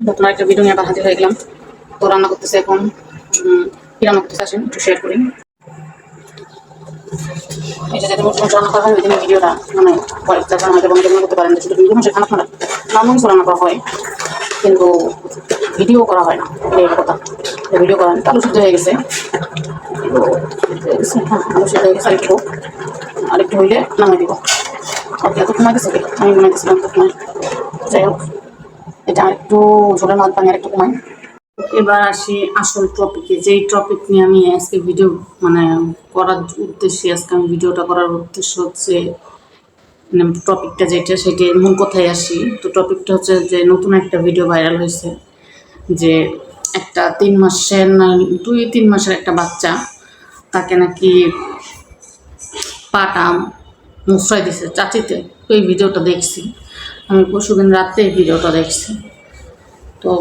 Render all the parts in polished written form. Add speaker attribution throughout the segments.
Speaker 1: নতুন একটা ভিডিও নিয়ে আবার হাজির হয়ে গেলাম। তো রান্না করতেছে এখন, কি রান্না করতেছে আসেন একটু শেয়ার করি। এটা যেদিন রান্না করা হয় ওই দিনের ভিডিওটা মানে কয়েকটা হয়তো মনে করতে পারেন যে শুধু ভিডিও মানুষের খানা খানা নর্মাল কিছু রান্না করা হয়, কিন্তু ভিডিও করা হয় না। এই কথা ভিডিও করেন আলু সিদ্ধ হয়ে গেছে, আলু সিদ্ধ হয়ে গেছে আরেকটু হইলে নামাই দিব। ওকে, এত কমাই গেছে, আমি ঘুমাইতেছিলাম তো কমাই। যাই হোক, এটা আরেকটু ঝোলের মাছ পানি আরেকটু কমাই। এবার আসি আসল টপিকে, যেই টপিক নিয়ে আমি আজকে ভিডিও মানে করার উদ্দেশ্যে, আজকে আমি ভিডিওটা করার উদ্দেশ্য হচ্ছে মানে টপিকটা যেটা সেটার মূল কথায় আসি। তো টপিকটা হচ্ছে যে নতুন একটা ভিডিও ভাইরাল হয়েছে যে একটা 3 মাসের না 2-3 মাসের একটা বাচ্চা, তাকে নাকি পাটা মুছড়াই দিছে চাচিতে। তো এই ভিডিওটা দেখছি আমি পরশুদিন রাত্রে, এই ভিডিওটা দেখছি। তো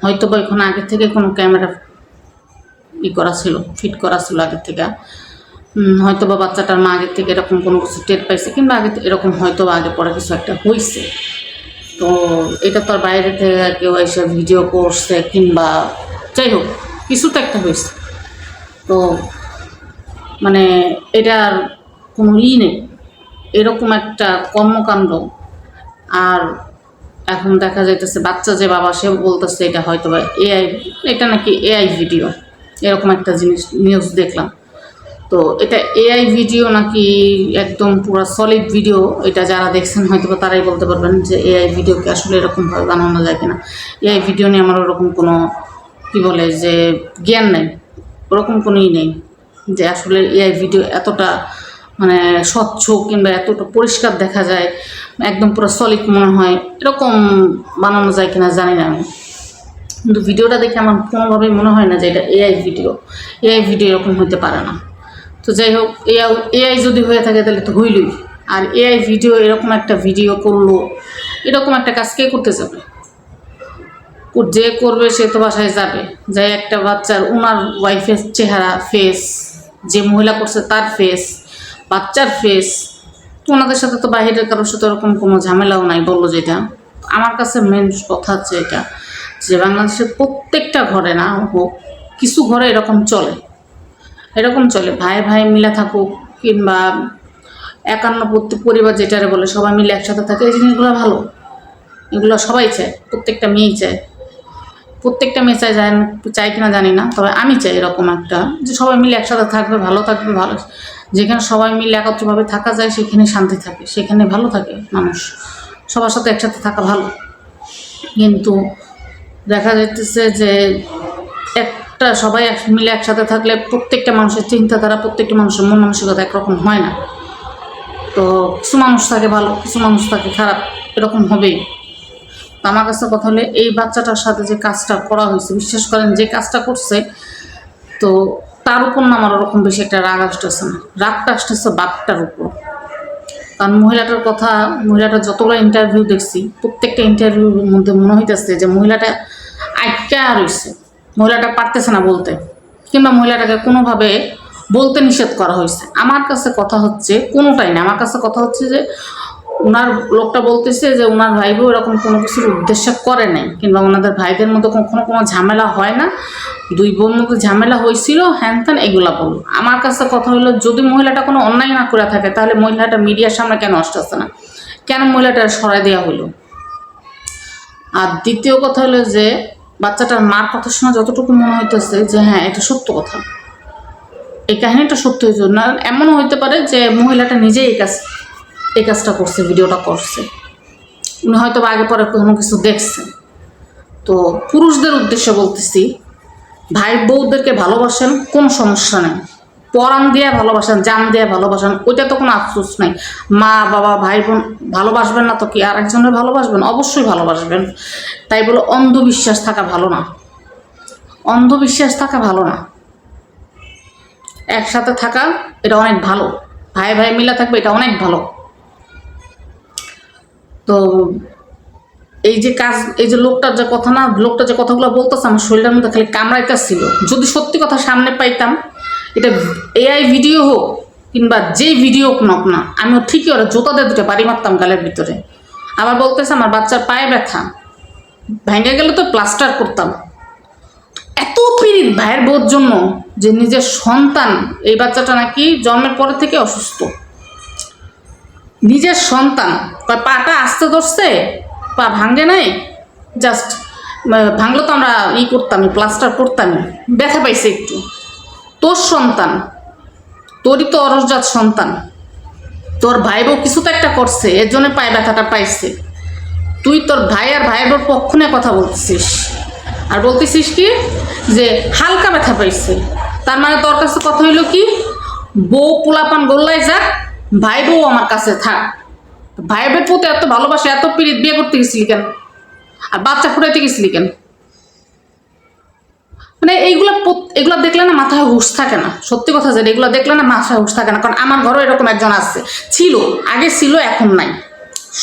Speaker 1: হয়তো বা এখন আগে থেকে কোনো ক্যামেরা করা ছিল, ফিট করা ছিল আগের থেকে, হয়তো বা বাচ্চাটার মা আগের থেকে এরকম কোনো কিছু টের পাইছে, কিংবা আগে এরকম হয়তো আগে পরে কিছু একটা হয়েছে। তো এটা তো আর বাইরে থেকে কেউ এসে ভিডিও করছে কিংবা যাই হোক কিছু তো একটা হয়েছে। তো মানে এটার কোনো নেই, এরকম একটা কর্মকাণ্ড। আর এখন দেখা যাইতেছে বাচ্চা যে বাবা সে বলতেছে এটা হয়তো বা এআই, এটা নাকি এআই ভিডিও, এরকম একটা জিনিস নিউজ দেখলাম। তো এটা এআই ভিডিও নাকি একদম পুরো সলিড ভিডিও, এটা যারা দেখছেন হয়তো বা তারাই বলতে পারবেন যে এআই ভিডিওকে আসলে এরকমভাবে বানানো যায় কিনা। এআই ভিডিও নিয়ে আমার ওরকম কোনো কী বলে যে জ্ঞান নেই, ওরকম কোনোই নেই যে আসলে এআই ভিডিও এতটা মানে স্বচ্ছ কিংবা এতটা পরিষ্কার দেখা যায়, একদম পুরো সলিড মনে হয়, এরকম বানানো যায় কিনা জানি না আমি। কিন্তু ভিডিওটা দেখে আমার কোনোভাবেই মনে হয় না যে এটা এআই ভিডিও। এআই ভিডিও এরকম হতে পারে না। তো যাই হোক, এআই যদি হয়ে থাকে তাহলে তো হইলই। আর এআই ভিডিও এরকম একটা ভিডিও করলো, এরকম একটা কাজ কে করতে যাবে? যে করবে সে তো বাসায় যাবে, যাই একটা বাচ্চার ওনার ওয়াইফের চেহারা, ফেস, যে মহিলা করছে তার ফেস, বাচ্চার ফেস, ওনাদের সাথে তো বাহিরের কারোর সাথে ওরকম কোনো ঝামেলাও নাই বললো যেটা। আমার কাছে মেন কথা হচ্ছে এটা যে বাংলাদেশের প্রত্যেকটা ঘরে না হোক, কিছু ঘরে এরকম চলে, এরকম চলে ভাই ভাই মিলে থাকুক কিংবা 51 পরিবার যেটারে বলে সবাই মিলে একসাথে থাকে, এই জিনিসগুলো ভালো, এগুলো সবাই চায়, প্রত্যেকটা মেয়েই চায়, প্রত্যেকটা মেয়ে চায় কিনা জানি না, তবে আমি চাই এরকম একটা যে সবাই মিলে একসাথে থাকবে, ভালো থাকবে, ভালো যেখানে সবাই মিলে একত্রভাবে থাকা যায় সেখানে শান্তি থাকে, সেখানে ভালো থাকে মানুষ, সবার সাথে একসাথে থাকা ভালো। কিন্তু দেখা যাইতেছে যে একটা সবাই মিলে একসাথে থাকলে প্রত্যেকটা মানুষের চিন্তাধারা, প্রত্যেকটা মানুষের মন মানসিকতা একরকম হয় না। তো কিছু মানুষ থাকে ভালো, কিছু মানুষ থাকে খারাপ, এরকম হবেই। আমার কাছে কথা হলে এই বাচ্চাটার সাথে যে কাজটা করা হয়েছে, বিশ্বাস করেন যে কাজটা করছে, তো তার উপর না আমার ওরকম বেশি একটা রাগ আসতেছে না, রাগটা আসতেছে বাপটার উপর। কারণ মহিলাটার যতগুলো ইন্টারভিউ দেখছি, প্রত্যেকটা ইন্টারভিউর মধ্যে মনে হইতেছে যে মহিলাটা আটকা রয়েছে, মহিলাটা পারতেছে না বলতে, কিংবা মহিলাটাকে কোনোভাবে বলতে নিষেধ করা হয়েছে। আমার কাছে কথা হচ্ছে কোনোটাই না, আমার কাছে কথা হচ্ছে যে ওনার লোকটা বলতেছে যে ওনার ভাই বোন এরকম কোনো কিছুর উদ্দেশ্য করে নাই, কিংবা ওনাদের ভাইদের মধ্যে কখনো কোনো ঝামেলা হয় না, দুই বোন মধ্যে ঝামেলা হয়েছিল হ্যান ত্যান এগুলা বলল। আমার কাছে কথা হলো যদি মহিলাটা কোনো অন্যায় না করে থাকে তাহলে মহিলাটা মিডিয়ার সামনে কেন আসতেছে না, কেন মহিলাটা সরাই দেওয়া হলো? আর দ্বিতীয় কথা হলো যে বাচ্চাটার মার কথা শোনা যতটুকু মনে হইতেছে যে হ্যাঁ এটা সত্য কথা, এই কাহিনীটা সত্য হয়েছে না, এমনও হইতে পারে যে মহিলাটা নিজেই এই কাজটা করছে, ভিডিওটা করছে, উনি হয়তো আগে পরে কোনো কিছু দেখছেন। তো পুরুষদের উদ্দেশ্যে বলতেছি, ভাই বউদেরকে ভালোবাসেন, কোনো সমস্যা নেই, পরাণ দিয়ে ভালোবাসেন, জান দিয়ে ভালোবাসেন, ওইটা তো কোনো আফসোস নেই। মা বাবা ভাই বোন ভালোবাসবেন না তো কি আরেকজনের ভালোবাসবেন? অবশ্যই ভালোবাসবেন। তাই বলে অন্ধবিশ্বাস থাকা ভালো না, অন্ধবিশ্বাস থাকা ভালো না, একসাথে থাকা এটা অনেক ভালো, ভাই ভাই মিলে থাকবে এটা অনেক ভালো। তো এই যে কাজ, এই যে লোকটার যে কথা না, লোকটা যে কথাগুলো বলতেছে আমার শরীরের মধ্যে খালি কামড়াইতেছিল। যদি সত্যি কথা সামনে পাইতাম, এটা এআই ভিডিও হোক কিংবা যেই ভিডিও হোক না, আমিও ঠিকই ওরা জোতা দিয়ে দুটো বাড়ি মারতাম গালের ভিতরে। আবার বলতেছে আমার বাচ্চার পায়ে ব্যথা, ভেঙে গেলে তো প্লাস্টার করতাম। এত পীড়িত ভাইয়ের বউর জন্য যে নিজের সন্তান, এই বাচ্চাটা নাকি জন্মের পরে থেকে অসুস্থ, নিজের সন্তান পাটা আস্তে ধরছে, পা ভাঙে নাই, জাস্ট ভাঙলে তো আমরা করতাম, প্লাস্টার করতাম, ব্যথা পাইছে একটু। তোর সন্তান, তোরই তো অরসজাত সন্তান, তোর ভাই বউ কিছু তো একটা করছে, এর জন্য পায়ে ব্যথাটা পাইছে। তুই তোর ভাই আর ভাইয়ের বউর পক্ষ নিয়ে কথা বলতেছিস, আর বলতেছিস কি যে হালকা ব্যথা পাইছে। তার মানে তোর কাছে কথা হইলো কি, বউ পোলাপান গোল্লায় যাক, ভাই বউ আমার কাছে থাক। ভাই বোনের প্রতি এত ভালোবাসা, এত পীড়িত, বিয়ে করতে গেছিলি কেন? আর বাচ্চা ফুটাইতে গেছিলি কেন? মানে এগুলো দেখলে না মাথায় হুঁশ থাকে না। সত্যি কথা, যে এগুলো দেখলে না মাথায় হুঁশ থাকে না। কারণ আমার ঘরেও এরকম একজন আছে, ছিল, আগে ছিল, এখন নাই।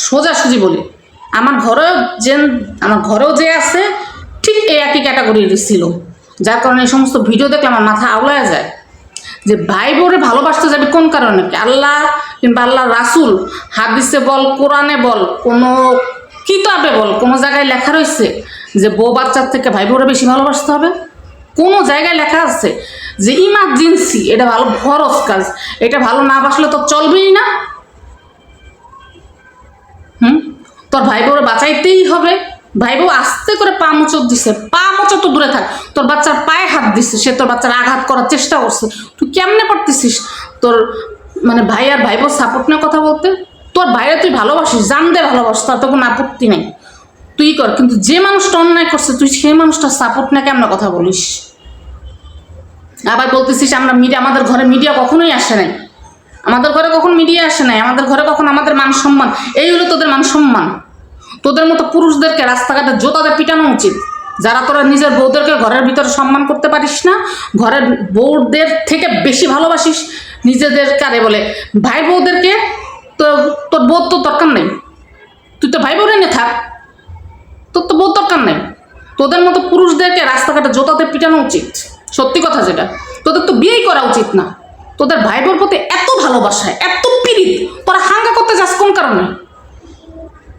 Speaker 1: সোজাসুজি বলি, আমার ঘরেও যে আছে ঠিক এই একই ক্যাটাগরির ছিল। যার কারণে এই সমস্ত ভিডিও দেখলে আমার মাথা আওলায় যায় যে ভাই বোরে ভালোবাসতে যাবে কোন কারণে? আল্লাহ কিংবা আল্লাহ রাসুল, হাদিসে বল, কোরআনে বল, কোনো কিতাবে বল, কোনো জায়গায় লেখা রয়েছে যে বউ বাচ্চার থেকে ভাই বোরে বেশি ভালোবাসতে হবে? কোনো জায়গায় লেখা আছে যে ইমার্জেন্সি, এটা ভালো ফরজ কাজ, এটা ভালো না বাসলে তো চলবেই না। তোর ভাই বউরে বাঁচাইতেই হবে। ভাই বউ আস্তে করে পা মোচড় দিছে, পা মোচড় তো দূরে থাক, তোর বাচ্চার পায়ে হাত দিচ্ছে, সে তোর বাচ্চার আঘাত করার চেষ্টা করছে। তুই কেমনে পারতেছিস তোর মানে ভাই আর ভাই বউর সাপোর্ট নিয়ে কথা বলতে? তোর ভাইরে তুই ভালোবাসিস, জান দে ভালোবাসিস, তার তো কোনো আপত্তি নেই, তুই কর। কিন্তু যে মানুষটা অন্যায় করছে, তুই সেই মানুষটার সাপোর্ট নিয়ে কেমন কথা বলিস? আবার বলতেছিস আমরা মিডিয়া, আমাদের ঘরে মিডিয়া কখনোই আসে নাই, আমাদের ঘরে কখন মিডিয়া আসে নাই, আমাদের ঘরে কখন আমাদের মান সম্মান। এই হলো তোদের মান সম্মান। তোদের মতো পুরুষদেরকে রাস্তাঘাটে জোতাতে পিটানো উচিত, যারা তোরা নিজের বউদেরকে ঘরের ভিতরে সম্মান করতে পারিস না, ঘরের বউদের থেকে বেশি ভালোবাসিস নিজেদের কারে বলে ভাই বউদেরকে। তো তোর বউ তো দরকার নেই, তুই তো ভাই বউ নিয়ে থাক, তোর তো বউ দরকার নেই। তোদের মতো পুরুষদেরকে রাস্তাঘাটে জোতাতে পিটানো উচিত। সত্যি কথা যেটা, তোদের তো বিয়েই করা উচিত না। তোদের ভাই বোর প্রতি এত ভালোবাসা, এত পীড়িত, তোরা হাঙ্গা করতে যাস কোন কারণে?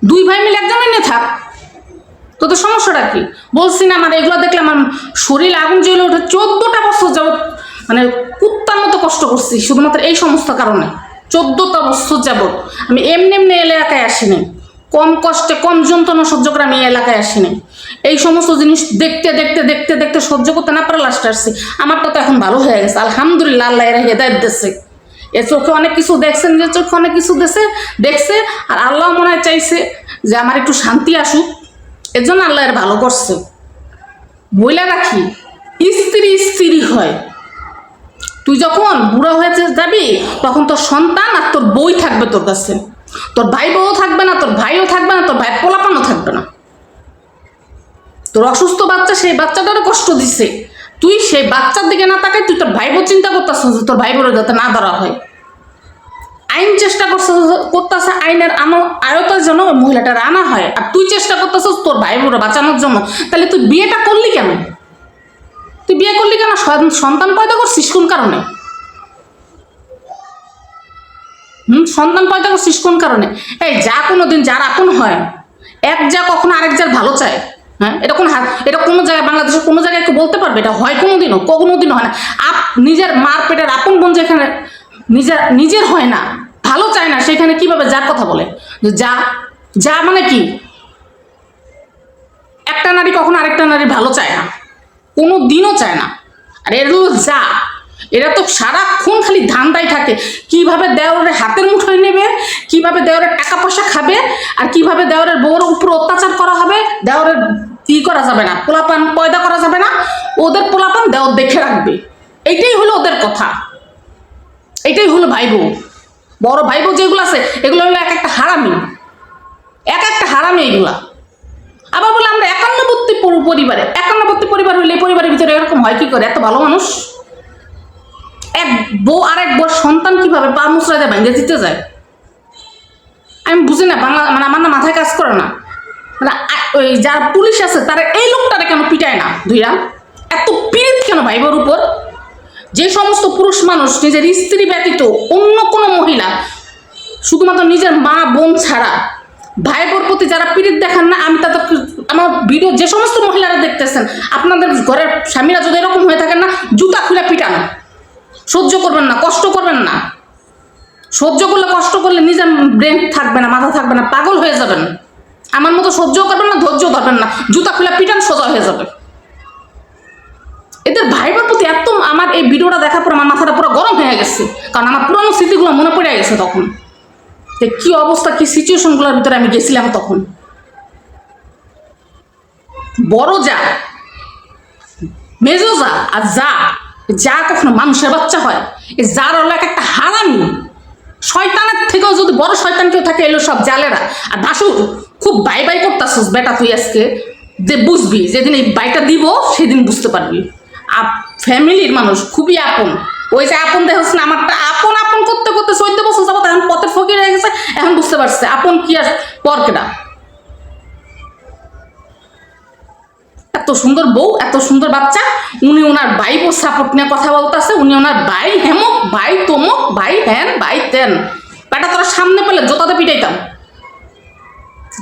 Speaker 1: দুই ভাই মিলে একজনের নিয়ে থাক, তোদের সমস্যাটা কি? বলছি না, আমার এগুলো দেখলে আমার শরীর আগুন জ্বলে ওঠে। 14টা বছর যাবৎ মানে কুত্তার মতো কষ্ট করছি শুধুমাত্র এই সমস্ত কারণে। 14টা বছর যাবৎ আমি এমনি এমনি এলাকায় আসিনি, কম কষ্টে কম যন্ত্রণা সহ্য করে আমি এলাকায় আসিনি। এই সমস্ত জিনিস দেখতে দেখতে দেখতে দেখতে সহ্য করতে না পারে লাস্টে আসছি। আমারটা তো এখন ভালো হয়ে গেছে, আলহামদুলিল্লাহ। আল্লাহ এরা হেদায়েত দিচ্ছে, এ চোখে অনেক কিছু দেখছেন, যে চোখে অনেক কিছু দেখছে। আর আল্লাহ মনে হয় চাইছে যে আমার একটু শান্তি আসুক, এর জন্য আল্লাহ এর ভালো করছে। বইলা রাখি, স্ত্রী স্ত্রী হয়। তুই যখন বুড়া হয়ে যাবি, তখন তোর সন্তান আর তোর বই থাকবে তোর কাছে, তোর ভাই বউও থাকবে না, তোর ভাইও থাকবে না, তোর ভাই পোলাপানও থাকবে না। তোর অসুস্থ বাচ্চা, সেই বাচ্চাটারও কষ্ট দিচ্ছে, তুই সেই বাচ্চার দিকে না তাকাই তুই তোর ভাই বউ চিন্তা করতেছিস যে তোর ভাই বউর যাতে না ধরা হয়। আইন চেষ্টা করতেছে আইনের আয়তার জন্য মহিলাটার আনা হয়, আর তুই চেষ্টা করতেছিস তোর ভাই বোরা বাঁচানোর জন্য। তাহলে তুই বিয়েটা করলি কেন? তুই বিয়ে করলি কেন? সন্তান পয়দা করছিস কোন কারণে? সন্তান পয়দা করছিস কোন কারণে? এই যা কোনোদিন যার আপন হয়, এক যা কখনো আরেক যার ভালো চায়। হ্যাঁ, এটা কোনো জায়গায়, বাংলাদেশের কোনো জায়গায় কেউ বলতে পারবে এটা হয়? কোনোদিনও হয় না। নিজের মার পেটের আপন বোন যেখানে নিজের হয় না, ভালো চায় না, সেখানে কিভাবে যার কথা বলে? যা মানে কি? একটা নারী কখনো আরেকটা নারী ভালো চায় না, কোনো দিনও চায় না। আর এর যা, এরা তো সারাক্ষণ খালি ধান্দায় থাকে কিভাবে দেওরের হাতের মুঠোয় নেবে, কিভাবে দেওরের টাকা পয়সা খাবে, আর কিভাবে দেওরের বউর উপর অত্যাচার করা হবে। দেওরের করা যাবে না, পোলাপান পয়দা করা যাবে না, ওদের পোলাপান দেওর দেখে রাখবে। এইটাই হলো ওদের কথা, এটাই হলো ভাই বউ। বড় ভাই বউ যেগুলো আছে, এগুলো হলো এক একটা হারামি, এগুলা। আবার বলে আমরা 91 পরিবার হইলে এই পরিবারের ভিতরে এরকম হয় কি করে? এত ভালো মানুষ, এক বউ আর এক বউ সন্তান কিভাবে পা মুচড়া দিয়ে ভাঙে দিতে যায়? আমি বুঝি না, বাংলা মানে আমার না মাথায় কাজ করে না। মানে ওই যারা পুলিশ আছে তারা এই লোকটারে কেন পিটায় না ধুইরা? এত পীড়িত কেন ভাই বোর উপর? যে সমস্ত পুরুষ মানুষ নিজের স্ত্রী ব্যতীত অন্য কোনো মহিলা, শুধুমাত্র নিজের মা বোন ছাড়া ভাই বোর প্রতি যারা পীড়িত দেখান না, আমি তাদের আমার ভিডিও যে সমস্ত মহিলারা দেখতেছেন, আপনাদের ঘরের স্বামীরা যদি এরকম হয়ে থাকেন না, জুতা খুলে পিটানো। সহ্য করবেন না, কষ্ট করবেন না। সহ্য করলে কষ্ট করলে নিজের ব্রেন থাকবে না, মাথা থাকবে না, পাগল হয়ে যাবেন। আমার মতো সহ্য করবেন না, ধৈর্য ধরবেন না, জুতা খুলে পিটান, সোজা হয়ে যাবে। এদের ভাইবার প্রতি এত, আমার এই ভিডিওটা দেখার পর আমার মাথাটা পুরো গরম হয়ে গেছে, কারণ আমার পুরনো স্মৃতিগুলো মনে পড়ে গেছে তখন, যে কি অবস্থা, কি সিচুয়েশনগুলোর ভিতরে আমি গেছিলাম তখন। বড় যা, মেজো যা আর যা, যা কখনো মানুষের বাচ্চা হয়, এই যার হলো একটা হারামি। শয়তানের থেকেও যদি বড় শয়তান কেউ থাকে, এলো সব জালেরা। আর দাসু খুব বাই বাই করতেছিস বেটা তুই আজকে, যে বুঝবি যেদিন এই বাইটা দিব সেদিন বুঝতে পারবি। ফ্যামিলির মানুষ খুবই আপন, ওই যে আপন দেখছ না, আমারটা আপন আপন করতে করতে 14 বছর যাবত এখন পথের ফকির হয়ে গেছে, এখন বুঝতে পারছে আপন কি আর পর কেডা। এত সুন্দর বউ, এত সুন্দর বাচ্চা, উনি ওনার ভাই বউ সাপোর্ট নিয়ে কথা বলতেছে, উনি ওনার ভাই হেমক, ভাই তমক, ভাই হ্যান, ভাই তেন। বেটা তোরা সামনে পেলে জোতাতে পিটাইতাম।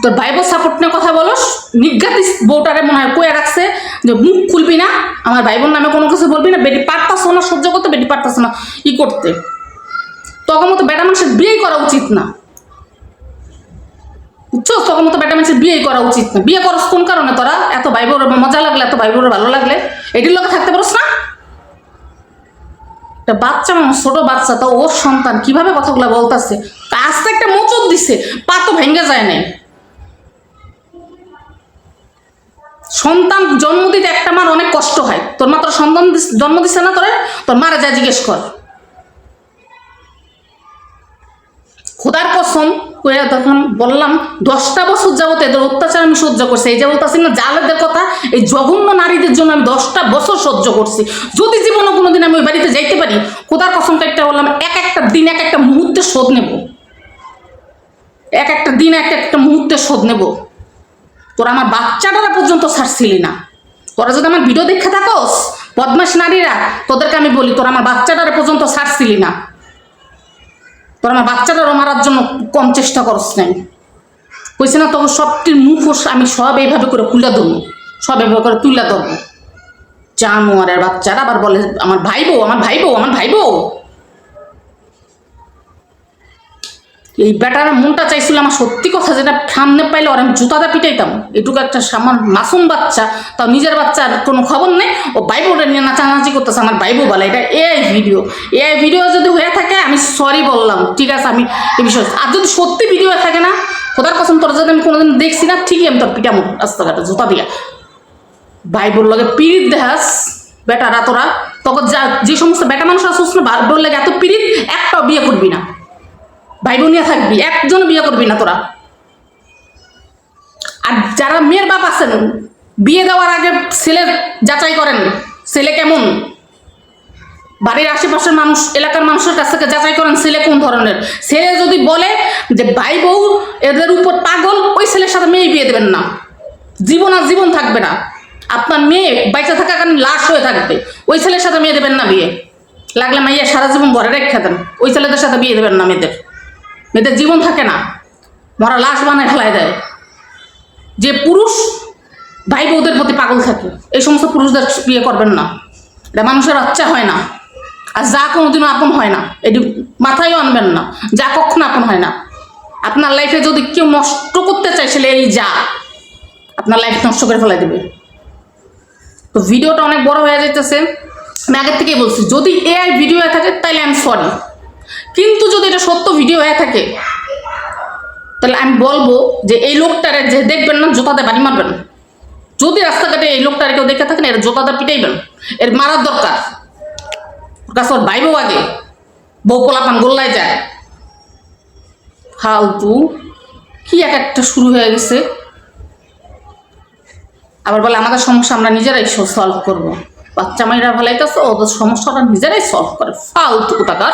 Speaker 1: তোর ভাই বউ সাপোর্ট নিয়ে কথা বলস, নিজ্ঞাতি বউটারে মনে হয় কয়ে রাখছে যে মুখ খুলবি না, আমার ভাই বোন নামে কোনো কিছু বলবি না, বেটি পারতাস না সহ্য করতে, বেটি পারতাস না ই করতে। তখন মতো বেটা মানুষের বিয়ে করা উচিত না, বুঝছো? তখন মতো বেটা মানুষের বিয়ে করা উচিত না। বিয়ে করস কোন কারণে তোরা? এত ভাই বোর মজা লাগলে, এত ভাই বোর ভালো লাগলে এটির লোকে থাকতে পারস না? একটা বাচ্চা মানুষ, ছোট বাচ্চা, তো ওর সন্তান কিভাবে কথাগুলো বলতেছে, আস্তে একটা মোচক দিছে, পা তো ভেঙে যায় নাই। সন্তান জন্ম দিতে একটা মার অনেক কষ্ট হয়। তোর মা তোর সন্তান জন্ম দিচ্ছে না, তোর মারা যা জিজ্ঞেস কর। খোদার কসম কয়ে তখন বললাম, 10টা বছর যাবত এদের অত্যাচার আমি সহ্য করছি। এই যে বলতেছি না জালেদের কথা, এই জঘন্য নারীদের জন্য আমি 10টা বছর সহ্য করছি। যদি জীবনে কোনোদিন আমি ওই বাড়িতে যাইতে পারি, খোদার কসম একটা বললাম, এক একটা দিন এক একটা মুহূর্তে শোধ নেব, এক একটা দিন এক একটা মুহূর্তে শোধ নেব। তোরা আমার বাচ্চাটারা পর্যন্ত ছাড়ছিলি না। তোরা যদি আমার ভিডিও দেখে থাকোস, বদমাশ নারীরা, তোদেরকে আমি বলি, তোরা আমার বাচ্চাটারা পর্যন্ত ছাড়ছিলি না। তোরা আমার বাচ্চাটারও মারার জন্য কম চেষ্টা করস নাই। কইছে না তখন সবটির মুখোশ আমি সব এইভাবে করে খুলে ধরবো, সব এইভাবে করে তুলে ধরবো। জানোয়ারের বাচ্চারা আবার বলে আমার ভাই বউ, আমার ভাই বউ, আমার ভাই বউ। এই বেটার মনটা চাইছিল আমার সত্যি কথা, যেটা সামনে পাইলে ওর আমি জুতাটা পিটাইতাম। এটুকু একটা আমার মাসুম বাচ্চা, তাও নিজের বাচ্চার কোনো খবর নেই, ও বাইবুটা নিয়ে নাচানাচি করতেছে। আমার বাইবু বলে এটা এআই ভিডিও যদি হয়ে থাকে আমি সরি বললাম, ঠিক আছে, আমি এই বিষয়। আর যদি সত্যি ভিডিও হয়ে থাকে না, খোদার কসম তোর যদি আমি কোনোদিন দেখছি না, ঠিকই আমি তোর পিটামো রাস্তাঘাটে জুতা দিয়া। বাইবুর লগে পিড়িত দেখাস বেটারা তোরা, তখন যে সমস্ত বেটা মানুষ আসুস না, বাইবুর লাগে এত পিড়িত, একটাও বিয়ে করবি না, ভাই বোনিয়া থাকবি, একজন বিয়ে করবি না তোরা। আর যারা মেয়ের বাপ আছেন, বিয়ে দেওয়ার আগে ছেলে যাচাই করেন, ছেলে কেমন, বাড়ির আশেপাশের মানুষ, এলাকার মানুষের কাছ থেকে যাচাই করেন ছেলে কোন ধরনের। ছেলে যদি বলে যে ভাই বউ এদের উপর পাগল, ওই ছেলের সাথে মেয়ে বিয়ে দেবেন না, জীবন আর জীবন থাকবে না। আপনার মেয়ে বাইচা থাকাকালীন লাশ হয়ে থাকবে, ওই ছেলের সাথে মেয়ে দেবেন না বিয়ে। লাগলে মাইয়া সারা জীবন ঘরে রেখে দেন, ওই ছেলেদের সাথে বিয়ে দেবেন না। মেয়েদের জীবন থাকে না, মরা লাশ বানায় ফেলায় দেয়। যে পুরুষ ভাই বউদের প্রতি পাগল থাকে, এই সমস্ত পুরুষদের বিয়ে করবেন না। এটা মানুষের বাচ্চা হয় না, আর যা কোনোদিনও আপন হয় না, এটি মাথায়ও আনবেন না। যা কখনো আপন হয় না। আপনার লাইফে যদি কেউ নষ্ট করতে চায়, সেটা এই যা আপনার লাইফ নষ্ট করে ফেলাই দেবে। তো ভিডিওটা অনেক বড় হয়ে যাইতেছে, আমি আগের থেকেই বলছি, যদি এআই ভিডিও হয়ে থাকে তাহলে আমি সরি, কিন্তু যদি এটা সত্য ভিডিও হয়ে থাকে তাহলে আমি বলবো যে এই লোকটারে যে দেখবেন না, জোতাতে বাড়ি মারবেন। যদি রাস্তাঘাটে এই লোকটারে কেউ দেখে থাকেন, এর জোতাতে পিটাইবেন, এর মারার দরকার। ওর কাছে ওর ভাই বউ আগে, বউ পোলাপান গোল্লায় যায়। ফালতু কি এক একটা শুরু হয়ে গেছে। আবার বলে আমাদের সমস্যা আমরা নিজেরাই সলভ করবো। বাচ্চা মাইরা ভালাইতেছে, ওদের সমস্যাটা নিজেরাই সলভ করে। ফালতু টাকার